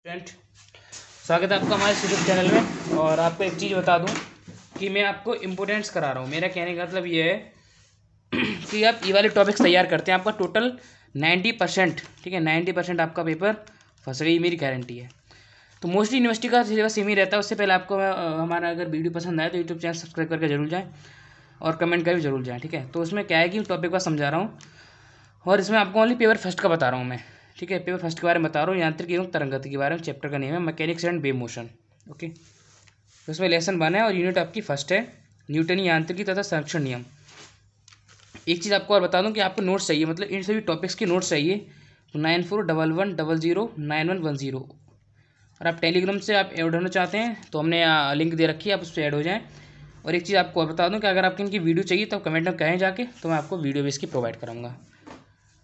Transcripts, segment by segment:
Friend, स्वागत है आपका हमारे यूट्यूब चैनल में। और आपको एक चीज़ बता दूं कि मैं आपको इम्पोर्टेंट्स करा रहा हूँ। मेरा कहने का मतलब ये है कि आप ये वाले टॉपिक्स तैयार करते हैं, आपका टोटल 90%, ठीक है, 90% आपका पेपर फंस गई, मेरी गारंटी है। तो मोस्टली यूनिवर्सिटी का सिलेबस सेम ही रहता है। उससे पहले आपको हमारा अगर वीडियो पसंद आए तो यूट्यूब चैनल सब्सक्राइब करके जरूर जाएँ और कमेंट करके जरूर जाएँ, ठीक है। तो उसमें क्या है कि टॉपिक का समझा रहा हूँ और इसमें आपको ओनली पेपर फर्स्ट का बता रहा हूँ मैं, ठीक है। पेपर फर्स्ट के बारे में बता रहा हूँ, यांत्रिक एवं तरंगति के बारे में। चैप्टर का नेम है mechanics and wave motion, okay. तो उसमें लेसन 1 है और यूनिट आपकी फर्स्ट है न्यूटनी यांत्रिकी तथा संरक्षण नियम। एक चीज़ आपको और बता दूं कि आपको नोट्स चाहिए, मतलब इन सभी टॉपिक्स के नोट्स चाहिए तो 9411009110। और आप टेलीग्राम से आप ऐड होना चाहते हैं तो हमने लिंक दे रखी है, आप उस पर ऐड हो जाएँ। और एक चीज़ आपको और बता दूं कि अगर आपको इनकी वीडियो चाहिए तो कमेंट में कहें जाके, तो मैं आपको वीडियो भी इसकी प्रोवाइड कराऊंगा।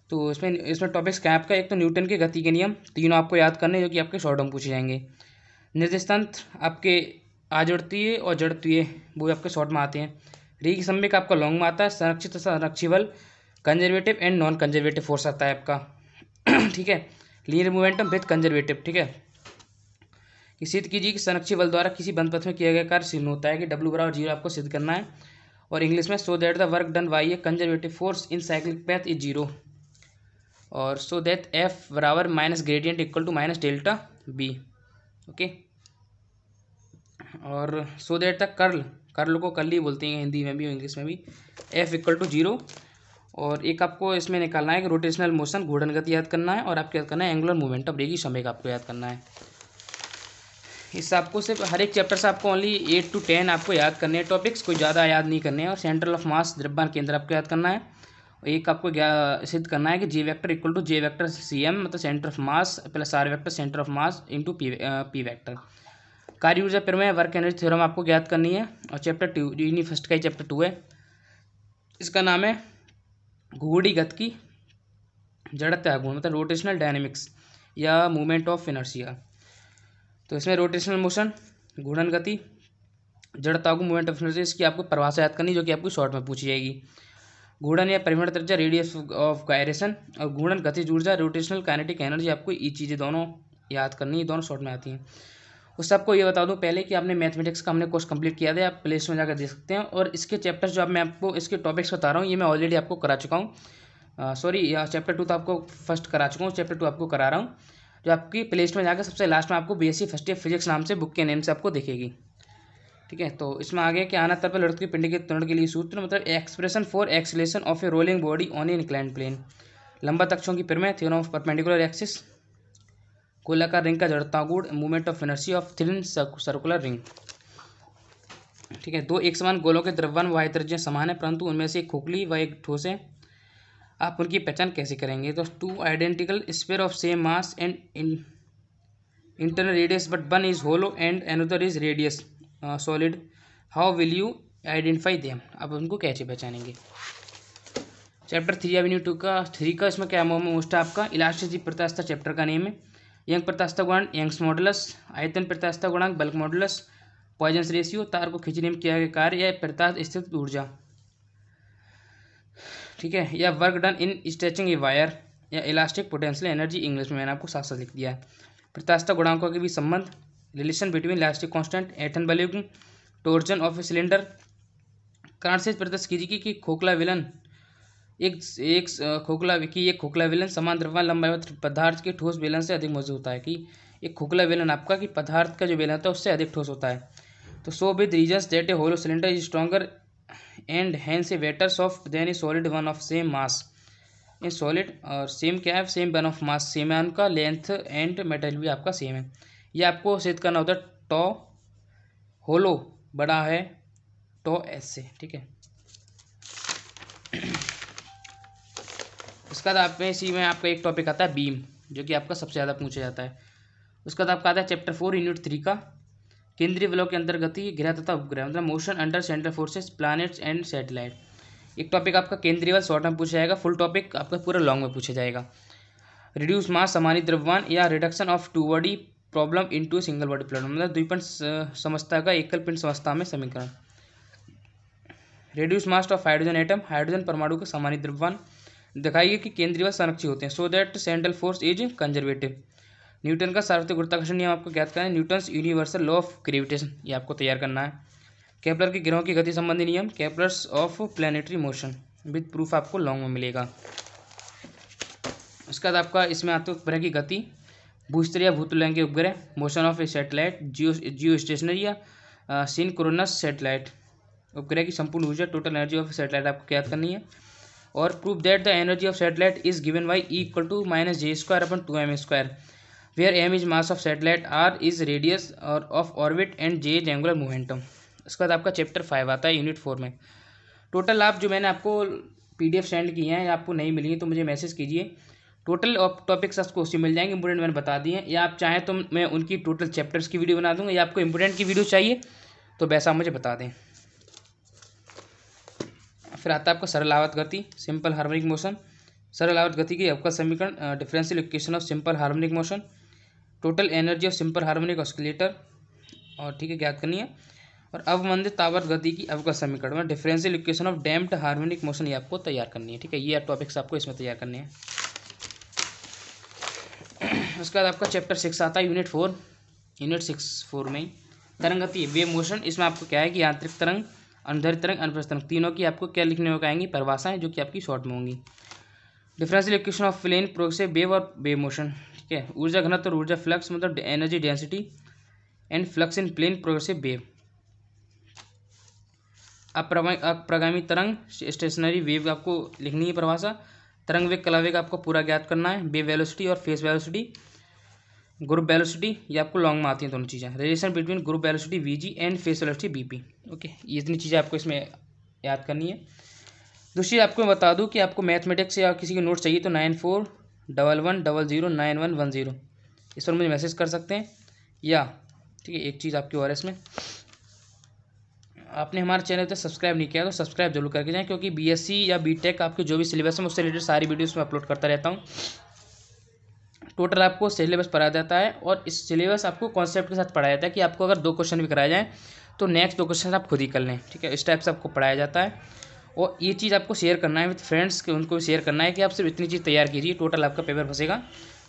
तो इसमें टॉपिक्स क्या है आपका, एक तो न्यूटन के गति के नियम, तीनों आपको याद करने जो कि आपके शॉर्ट में पूछे जाएंगे। निर्देश तंत्र आपके आजड़त्वीय और जड़त्वीय, वो आपके शॉर्ट में आते हैं। री सम्यक आपका लॉन्ग में आता है। संरक्षित संरक्षिबल, conservative and non conservative force आता है आपका ठीक है। लीनियर मोमेंटम विद कंजर्वेटिव, ठीक है। कि सिद्ध कीजिए कि संरक्षित बल द्वारा किसी बंद पथ में किया गया कार्य शून्य होता है, कि W=0 आपको सिद्ध करना है। और इंग्लिश में so that the work done by a conservative force in cyclic path is 0, और सो दैट एफ बराबर minus gradient equal to minus delta B, okay. और सो दैट द कर्ल को कर्ल ही बोलते हैं हिंदी में भी और इंग्लिश में भी, एफ इक्वल टू 0। और एक आपको इसमें निकालना है कि रोटेशनल मोशन घूर्णन गति याद करना है, और आपको याद करना है एंगुलर मोमेंटम रेगी समय का आपको याद करना है। इससे आपको सिर्फ हर एक चैप्टर से आपको ओनली 8 to 10 आपको याद करने हैं टॉपिक्स, कोई ज़्यादा याद नहीं करने हैं। और सेंट्रल ऑफ मास द्रव्यमान केंद्र आपको याद करना है। एक आपको सिद्ध करना है कि G vector equal to J vector C M, मतलब centre of mass plus R vector centre of mass into P vector. कार्य ऊर्जा प्रमेय वर्क एनर्जी थ्योरम आपको याद करनी है। और चैप्टर 2 यूनि फर्स्ट का ही चैप्टर 2 है, इसका नाम है घूर्णी गति की जड़त्व गुण, मतलब रोटेशनल डायनेमिक्स या मूवमेंट ऑफ इनर्शिया। तो इसमें रोटेशनल मोशन, घूर्णन गति, जड़ता को मूवमेंट ऑफ इनर्शिया, इसकी आपको परिभाषा याद करनी जो कि आपको शॉर्ट में पूछी जाएगी। घूर्णन या परिभ्रमण त्रिज्या रेडियस ऑफ गायरेशन, और घूर्णन गतिज ऊर्जा रोटेशनल काइनेटिक एनर्जी, आपको ये चीज़ें दोनों याद करनी है, दोनों शॉर्ट में आती हैं। उससे आपको ये बता दूं पहले कि आपने मैथमेटिक्स का हमने कोर्स कंप्लीट किया था, आप प्ले स्टोर में जाकर देख सकते हैं। और इसके चैप्टर्स जो अब मैं आपको इसके टॉपिक्स बता रहा हूँ ये मैं ऑलरेडी आपको करा चुका हूँ। सॉरी, चैप्टर 2 तो आपको फर्स्ट करा चुका हूँ, चैप्टर 2 आपको करा रहा हूँ, जो आपकी प्ले स्टोर में जाकर सबसे लास्ट में आपको BSc फर्स्ट ईयर फिजिक्स नाम से बुक के नेम से आपको दिखेगी, ठीक है। तो इसमें आगे कि आना तल पर लड़की पिंड के त्वरण के लिए सूत्र, मतलब expression for acceleration of a rolling body on a inclined plane, लंबा अक्षों की प्रमेय, थ्योरम ऑफ परपेंडिकुलर एक्सिस, गोलाकार रिंग का जड़ता गुण, movement of inertia of thin circular ring, ठीक है। दो एक समान गोलों के द्रव्यमान व त्रिज्या समान है, परंतु उनमें से एक खोखली व एक ठोस है, आप उनकी पहचान कैसे करेंगे। तो two identical sphere of same mass and internal radius but one is hollow and another is radius solid, how will you identify them, अब उनको कैसे पहचानेंगे। चैप्टर 3 एवेन्यू 2 का 3 का इसमें क्या मोस्ट है आपका इलास्टिसिटी प्रत्यास्थता, चैप्टर का नेम है। यंग प्रत्यास्थता गुणांक यंग्स मॉडुलस, आयतन प्रत्यास्थता गुणांक बल्क मॉडुलस, पॉइजन्स रेशियो, तार को खींचने में किया गया कार्य या प्रत्यास्थ स्थित ऊर्जा, ठीक है, या work done in stretching a wire, या इलास्टिक पोटेंशियल एनर्जी, इंग्लिश में मैंने आपको साथ साथ लिख दिया है। प्रत्यास्थता गुणांकों के बीच संबंध, relation between elastic constant, Eton volume, torsion of a cylinder. कारण से प्रदर्शित कीजिए कि खोखला विलन एक खोखला विलन समान द्रव्यमान लंबाई पदार्थ के ठोस बेलन से अधिक मजबूत होता है, कि एक खोखला विलन आपका कि पदार्थ का जो बेलन होता है उससे अधिक ठोस होता है। तो so with reasons that a hollow cylinder is stronger and hence a better shaft than a solid one of same mass. In solid और सेम क्या है, same one of mass same है उनका, लेंथ एंड मेटेरियल भी आपका same है। ये आपको सिद्ध करना होता है टॉ होलो बड़ा है टॉ एस से, ठीक है। उसके बाद आप में इसी में आपका एक टॉपिक आता है बीम, जो कि आपका सबसे ज़्यादा पूछा जाता है। उसके बाद आपका आता है चैप्टर 4 यूनिट 3 का केंद्रीय बलों के अंतर्गत गृह तथा उपग्रह, मतलब motion under central forces planets and satellite. एक टॉपिक आपका केंद्रीय बल शॉर्ट में पूछा जाएगा, फुल टॉपिक आपका पूरा लॉन्ग में पूछा जाएगा। रिड्यूस मास समानी द्रव्यमान या reduction of two body problem into single body problem, मतलब द्विपिंड समस्या का एकल पिंड समस्या में समीकरण। Reduce mass of hydrogen atom, hydrogen परमाणु का समानी द्रव्यमान। दिखाइए कि केंद्रीय बल संरक्षित होते हैं, so that central force is conservative. Newton का सार्वत्रिक गुरुत्वाकर्षण नियम आपको ज्ञात करना है। Newton's universal law of gravitation ये आपको तैयार करना है। केपलर के ग्रहों की गति संबंधी नियम, Kepler's of planetary motion with proof आपको लॉन्ग में मिलेगा। उसके बाद आपका इसमें आता है उपग्रह की गति, भूस्तर या भूतुल्यांकी उपग्रह, motion of A satellite, Jio stationery या सिनक्रोनस सैटेलाइट, उपग्रह की संपूर्ण ऊर्जा, टोटल एनर्जी ऑफ सैटेलाइट आपको याद करनी है। और proof that the energy of satellite is given by E = -J²/2m², where m is mass of satellite, r is radius और of orbit and j is angular momentum. उसके बाद आपका chapter 5 आता है यूनिट 4 में। टोटल आप जो मैंने आपको PDF सेंड किए हैं या आपको नहीं मिली तो मुझे मैसेज कीजिए। टोटल टॉपिक्स आपको उससे मिल जाएंगे, इंपोर्टेंट मैंने बता दिए हैं, या आप चाहें तो मैं उनकी टोटल चैप्टर्स की वीडियो बना दूंगा, या आपको इंपोर्टेंट की वीडियो चाहिए तो वैसा मुझे बता दें। फिर आता है आपका सरल आवर्त गति, सिंपल हार्मोनिक मोशन, सरल आवर्त गति की अवकल समीकरण, differential equation of simple harmonic motion, total energy of simple harmonic oscillator, और ठीक है ज्ञात करनी है। और अवमंदित आवर्त गति की अवकल समीकरण में differential equation of damped harmonic motion ये आपको तैयार करनी है। ठीक है, ये टॉपिक्स आपको इसमें तैयार करने हैं। उसके बाद आपका चैप्टर 6 आता है यूनिट 4। यूनिट 4 में तरंग गति, वेव मोशन। इसमें आपको क्या है कि यांत्रिक तरंग, अनुदैर्ध्य तरंग, अनुप्रस्थ तरंग, तीनों की आपको क्या लिखने को आएंगी, परिभाषाएं, जो कि आपकी शॉर्ट में होंगी। Differential equation of plane progressive wave और वेव मोशन। ठीक है, ऊर्जा घनत्व और ऊर्जा फ्लक्स, मतलब energy density and flux in plane progressive wave. अप्रगामी तरंग, स्टेशनरी वेव आपको लिखनी है परिभाषा। तरंग वेग, कला वेग आपको पूरा ज्ञात करना है। वेव वेलोसिटी और फेस वेलोसिटी, ग्रुप वेलोसिटी, ये आपको लॉन्ग में आती हैं दोनों चीज़ें। Relation between group velocity VG and face velocity BP। Okay, ये इतनी चीज़ें आपको इसमें याद करनी है। दूसरी आपको मैं बता दूं कि आपको मैथमेटिक्स या किसी के नोट्स चाहिए तो 9411009110 इस पर मुझे मैसेज कर सकते हैं। या ठीक है, एक चीज़ आपकी और है इसमें, आपने हमारे चैनल पर सब्सक्राइब नहीं किया तो सब्सक्राइब जरूर करके जाएं, क्योंकि BSc या BTech आपके जो भी सिलेबस है उससे रिलेटेड सारी वीडियोस में अपलोड करता रहता हूँ। टोटल आपको सिलेबस पढ़ाया जाता है, और इस सिलेबस आपको कॉन्सेप्ट के साथ पढ़ाया जाता है कि आपको अगर 2 क्वेश्चन भी कराए जाएँ तो नेक्स्ट 2 क्वेश्चन आप खुद ही कर लें। ठीक है, इस टाइप से आपको पढ़ाया जाता है। और ये चीज़ आपको शेयर करना है विद फ्रेंड्स के, उनको भी शेयर करना है कि आप सिर्फ इतनी चीज़ तैयार कीजिए, टोटल आपका पेपर फंसेगा।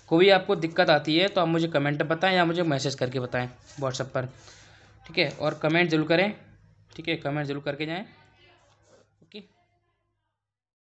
कोई आपको दिक्कत आती है तो आप मुझे कमेंट में बताएं या मुझे मैसेज करके बताएं व्हाट्सएप पर। ठीक है, और कमेंट जरूर करें। ठीक है, कमेंट जरूर करके जाएँ।